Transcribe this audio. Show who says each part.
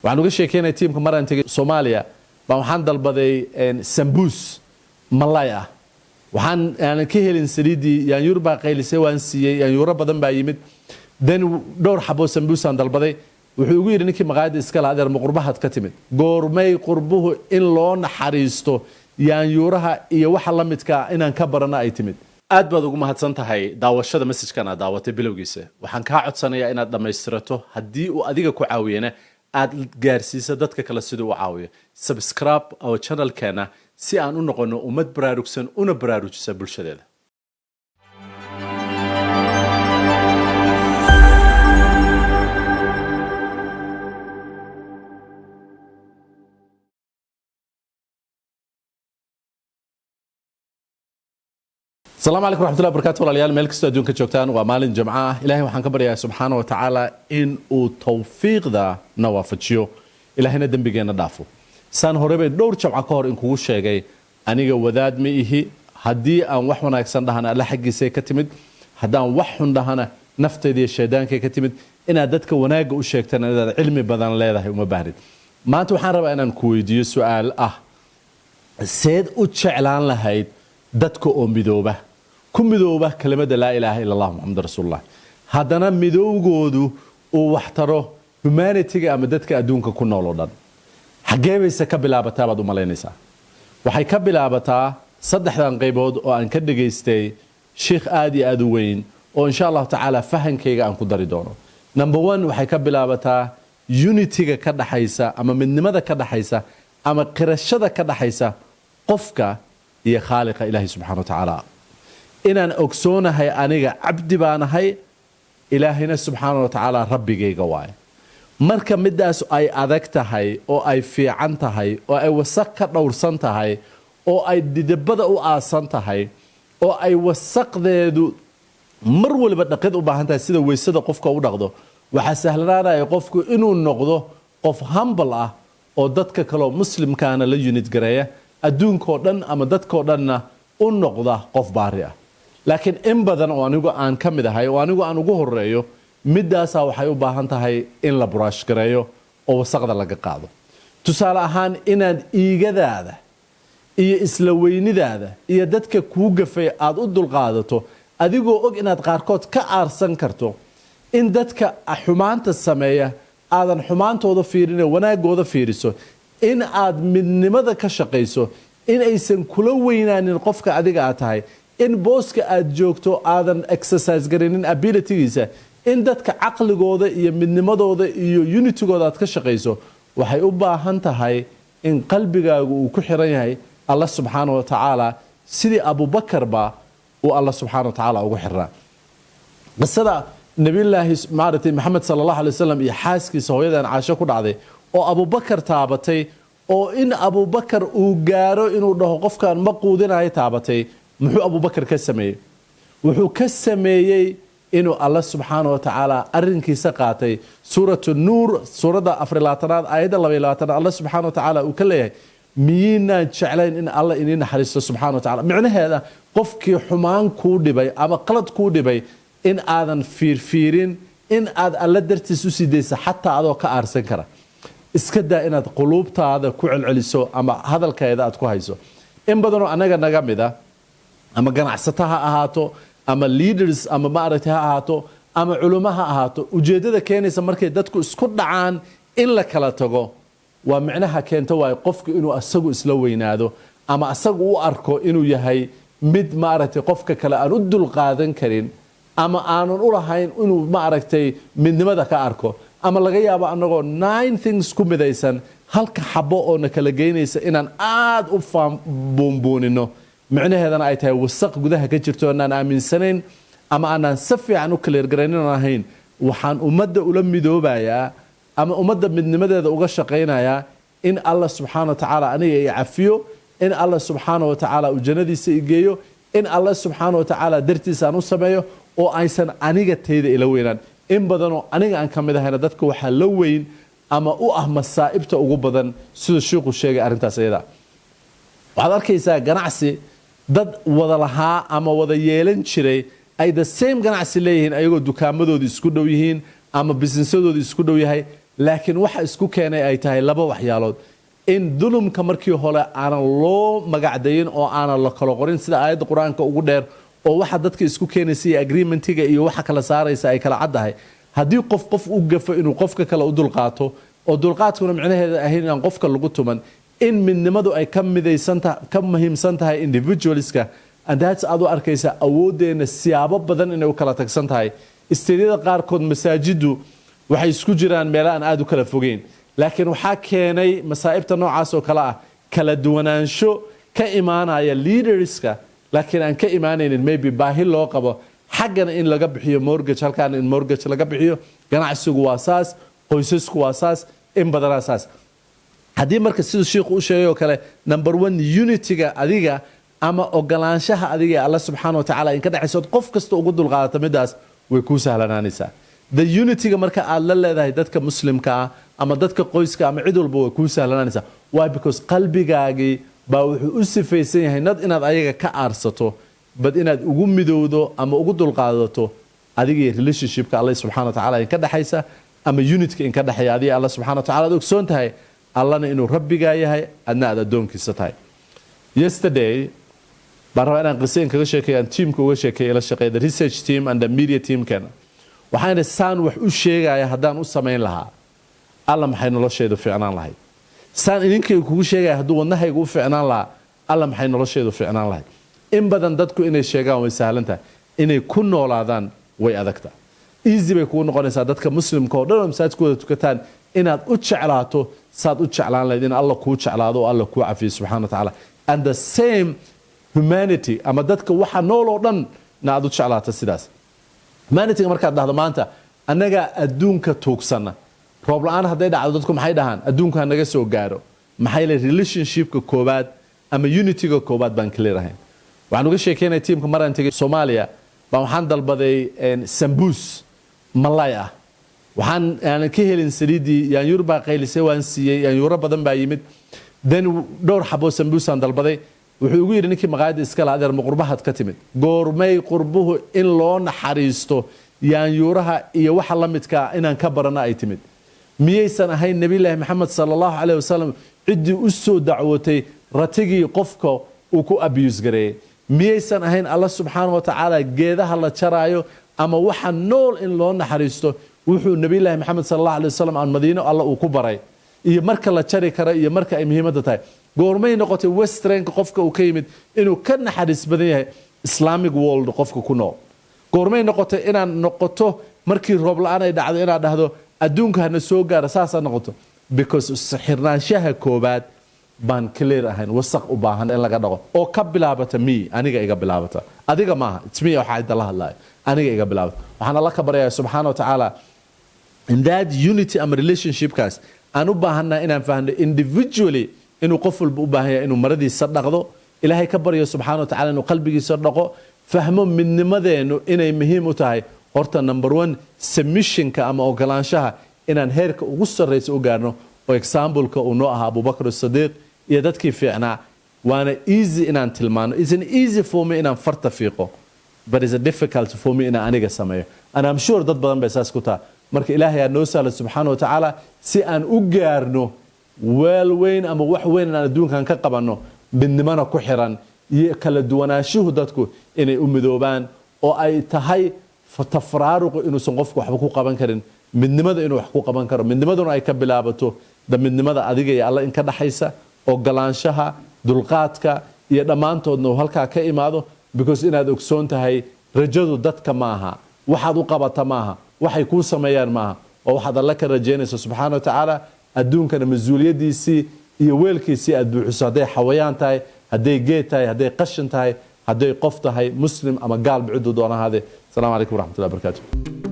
Speaker 1: waxaan uga sheekeynay tiimka maraan tagay Soomaaliya waxaan dalbaday sambuus malay ah waxaan ka helin saliidii yaanyuur baa qaylisay waan siiyay yaanyuur badan baa yimid dan dhowr xabo sambuus aan dalbaday wuxuu ugu yiri ninkii maqaayada iska la adeer qurbahaad ka timid goormay qurbuhu in loo naxariisto yaanyuuraha iyo waxa la midka inaan ka barana ay timid aad baad ugu mahadsan tahay daawashada message-kan aad daawatay bilowgiisa waxaan ka codsanayaa inaad dhameystirato haddii uu adiga ku caawiyana aad gaarsiisa dadka kale sidoo u caawiyo subscribe our channel-keena si aan u noqono ummad baraarugsan una baraarujisa bulshadeeda السلام عليكم ورحمة الله وبركاته والعيال ملك استوديون كجوكتان ومالين جمعة إلهي وحن كبر سبحانه وتعالى إن توفيق ذا نوافتشيو إلهي ندم بيجينا دافو سان هربي دور جمعة كهر إن كوش شيء أنيجا وذاد مئه هدي أن وحنا يكسر دهنا الله حق سي كتمد هدا وحنا دهنا نفط دي الشيطان كتمد إن عدتك وناج وشيكتنا هذا علم بدن لا ذا وما بارد ما أنتوا حنرب أنا نكويدي سؤال سيد وتشعلان لهيد دتك بدوبه ku midooba kalimada la ilaaha illa allah muhammad rasuulullah hadana midoogoodu oo wax taro humanity-ga ama dadka adduunka ku nool oo dhan xageebaysa ka bilaabataa baad u maleynaysaa waxay ka bilaabataa saddexdan qaybood oo aan ka dhageystay sheekh aadi aad u weyn oo insha Allah taala fahankayga aan ku dari doono number 1 waxay ka bilaabataa unity-ga ka dhaxaysa ama midnimada ka dhaxaysa ama qirashada ka dhaxaysa qofka iyo khaaliqa ilaahi subhanahu wa ta'ala inaan ogsoonahay aniga cabdi baanahay ilaahina subxaanahu wa tacaala rabbigayga waay marka midaas ay adag tahay oo ay fiican tahay oo ay wasaq ka dhowrsan tahay oo ay didabada u aasan tahay oo ay wasaqdeedu mar walba dhaqid u baahan tahay sida weysada qofka u dhaqdo waxa sahlanaanaya qofku inuu noqdo qof humble ah oo dadka kale muslimkaana la unit gareeya adduunka dhan ama dadka dhanna u noqda qof baari ah laakiin in badan oo anigu aan ka mid ahay oo anigu aan ugu horeeyo midaas waxay u baahan tahay in la brush gareeyo oo wasaqda laga qaado tusaale ahaan inaad iigadaada iyo isla weynidaada iyo dadka kuu gafay aad u dulqaadato adigoo og inaad qaarkood ka aarsan karto in dadka xumaanta sameeya aadan xumaantooda fiirin wanaagooda fiiriso in aad midnimada ka shaqeyso in aysan kula weynaanin qofka adiga aad tahay in booska aad joogto aadan exercise garinin ability-giisa in dadka caqligooda iyo midnimadooda iyo unity-gooda aad ka shaqeyso waxay u baahan tahay in qalbigaagu uu ku xiran yahay Allah subhanahu wa ta'ala sidii Abu Bakar ba uu Allah subhanahu wa ta'ala ugu xirnaa qisada nabiyullaahi Muhammad sallallahu alayhi wasallam iyo xaaskiisa hooyadan Aisha ku dhacday oo Abu Bakar taabatay oo in Abu Bakar uu gaaro inuu dhaho qofkan ma quudinayo taabatay muxuu Abu Bakar ka sameeyay wuxuu ka sameeyay inuu Allah subhanahu wa ta'ala arrinkiisa qaatay suuratu nuur suurada 4 aayada 22 Allah subhanahu wa ta'ala uu ka leeyahay miyina jeclayn in Allah inina xariisto subhanahu wa ta'ala macnaheeda qofkii xumaan ku dhibay ama qalad ku dhibay in aadan fiirfiirin in aad alla dartiis u sideysa xataa adoo ka aarsan kara iska daa inaad quluubtaada ku celceliso ama hadalkeeda aad ku hayso in badan oo anaga naga mid ah ama ganacsato ha ahaato ama leaders ama maaragtay ha ahaato ama culimo ha ahaato ujeedada keenaysa markay dadku isku dhacaan in la kala tago waa macnaha keenta waay qofku inuu asagu isla weynaado ama asagu u arko inuu yahay mid maaragtay qofka kale aan u dulqaadan karin ama aanan u lahayn inuu maaragtay midnimada ka arko ama laga yaabo anagoo 9 things ku midaysan halka xabo oo na kala geynaysa inaan aad u boomboonino macnaheedana ay tahay wasaq gudaha ka jirto aan aaminsanayn ama aan si fiican u clear gareynin ahayn waxaan ummadda ula midoobayaa ama ummadda midnimadeeda uga shaqeynayaa in Allah subhanahu wa ta'ala aniga ay cafiyo in Allah subhanahu wa ta'ala uu jannadiisa igeeyo in Allah subhanahu wa ta'ala dartiisa aan u sameeyo oo aysan aniga teeda ila weynaan in badan oo aniga aan ka mid ahayna dadka waxa la weyn ama u ah masaa'ibta ugu badan sida sheekhu sheegay arintaas ayada waxaad arkaysaa ganacsi dad wada lahaa ama wada yeelan jiray ay the same ganacsi leeyihiin ayagoo dukaamadooda isku dhow yihiin ama businessadooda isku dhow yahay laakiin waxa isku keenay ay tahay laba waxyaalood in dulumka markii hore aanan loo magacdayin oo aanan la kala qorin sida aayadda qur-aanka ugu dheer oo waxa dadka isku keenaysa iyo agreementiga iyo waxa kala saaraysa ay kala caddahay haddii qof u gafo inuu qofka kale u dulqaato oo dulqaadkuna micnaheeda ahayn inaan qofka lagu tuman in midnimadu ay ka muhiimsan tahay individualska and that's aad u arkaysa awooddeena siyaabo badan inay u kala tagsan tahay isteedyada qaarkood masaajidu waxay isku jiraan meelo aan aad u kala fogeyn laakiin waxaa keenay masaa'ibta noocaas oo kale ah kala duwanaansho ka imaanaya leaderska laakiin aan ka imaanaynin maybe baahi loo qabo xaggana in laga bixiyo mortgage halkaana in mortgage laga bixiyo ganacsigu waa saas qoysasku waa saas in badanaa saas haddii marka siduu sheikhu u sheegay oo kale number one unityga adiga ama ogolaanshaha adiga ee alla subxaana wa tacaala in ka dhexaysood qof kasta ugu dulqaadata midaas way kuu sahlanaanaysaa the unityga marka aad la leedahay dadka muslimka ah ama dadka qoyska ama cid walba way kuu sahlanaanaysaa why because qalbigaagii baa wuxuu u sifaysan yahay nad inaad ayaga ka aarsato bad inaad ugu midowdo ama ugu dulqaadato adiga iyo relationshipka alla subxaana wa tacaala in ka dhexaysa ama unitka in ka dhexeeya adiga alla subxaana wa tacaala aad ogsoon tahay allana inuu rabbigaa yahay adna aad addoonkiisa tahay yesterday baan rabaa inaan qise in kaga sheekeeyo aan tiimka uga sheekeeyo ila shaqeeya the research team and the media teamkeena waxaana saan wax u sheegaya haddaan u samayn lahaa alla maxay nolosheedu fiicnaan lahayd saan idinkayga kugu sheegaya hadduu wadnahayga u fiicnaan lahaa alla maxay nolosheedu fiicnaan lahayd in badan dadku inay sheegaan way sahlan tahay inay ku noolaadaan way adagta easy bay kugu noqonaysaa dadka muslimka oo dhan oo masaajidkooda tukataan inaad u jeclaato saad u jeclaan lahayd in alla kuu jeclaado oo alla kuu cafiyo subxana wa tacaala and the same humanity ama dadka waxa nool oo dhan na aad u jeclaato sidaas humanityga markaad dhahdo maanta annagaa adduunka tuugsana roob la-aan hadday dhacdo dadku maxay dhahaan adduunka ha naga soo gaaro maxay le relationshipka koobaad ama unityga koobaad baan clear ahayn waxaan uga sheekeynaya tiimka maraan tegay soomaaliya baan waxaan dalbaday sambuus malay ah waxaan ka helin saliidii yaanyuur baa qaylisay waan siiyey yaanyuuro badan baa yimid then dhowr xaboo sambuusaan dalbaday wuxuu ugu yidhi ninkii maqaayadda iskala adeer ma qurbahaad ka timid goormay qurbuhu in loo naxariisto yaanyuuraha iyo waxa la midkaa inaan ka barana ay timid miyaysan ahayn nebiyullaahi maxamed sala allahu caleyh wasalam ciddii u soo dacwootay ratigii qofka uu ku abuse gareeyey miyaysan ahayn alla subxaana wa tacaala geedaha la jaraayo ama waxa nool in loo naxariisto wuxuu nebiyullaahi maxamed sala allahu aleyh wasalam aan madiino alla uu ku baray iyo marka la jari kara iyo marka ay muhiimadda tahay goormay noqotay westernka qofka uu ka yimid inuu ka naxariis badan yahay islamic world qofka ku nool goormay noqotay inaad noqoto markii roob la-aan ay dhacdo inaad dhahdo adduunka hana soo gaara saasaa noqoto because xirnaanshaha koobaad baan clear ahayn wasaq u baahan in laga dhaqo oo ka bilaabata me aniga iga bilaabata adiga maaha it's me waxa inta la hadlayo aniga iga bilaabata waxaan alla ka baryayaa subxaana wa tacaala in that unity ama relationshipkaas aan u baahanaa inaan fahno individually inuu qof walba u baahan yahay inuu maradiisa dhaqdo ilaahay ka baryo subxaana wa tacala inuu qalbigiisa dhaqo fahmo midnimadeenu inay muhiim u tahay horta number one submissionka ama ogolaanshaha inaan heerka ugu sarraysa u gaarno oo exampleka uu noo ahaa abubakr sadiiq iyo dadkii fiicnaa waana easy inaan tilmaano isn't easy for me inaan farta fiiqo but is a difficult for me inaan aniga sameeyo and I'm sure dad badan bay saas ku taha marka ilaahay aa noo sahla subxaana wa tacaala si aan u gaarno weel weyn ama wax weyn inaan adduunkan ka qabanno midnimana ku xiran iyo kala duwanaanshuhu dadku inay u midoobaan oo ay tahay tafraaruqu inuusan qofku waxba ku qaban karin midnimada inuu wax ku qaban karo midnimaduna ay ka bilaabato midnimada adiga iyo alla in ka dhaxaysa ogolaanshaha dulqaadka iyo dhammaantoodna uu halkaa ka imaado because inaad ogsoon tahay rajadu dadka maaha waxaad u qabata maaha waxay kuu sameeyaan maaha oo waxaad alla ka rajaynaysa subxaana wa tacaala adduunkana mas-uuliyaddiisii iyo weelkiisii aad buuxiso hadday xawayaan tahay hadday geed tahay hadday qashin tahay hadday qof tahay muslim ama gaalba cidduu doona ahaadee asalaamu calaykum waraxmatullahi wabarakaatu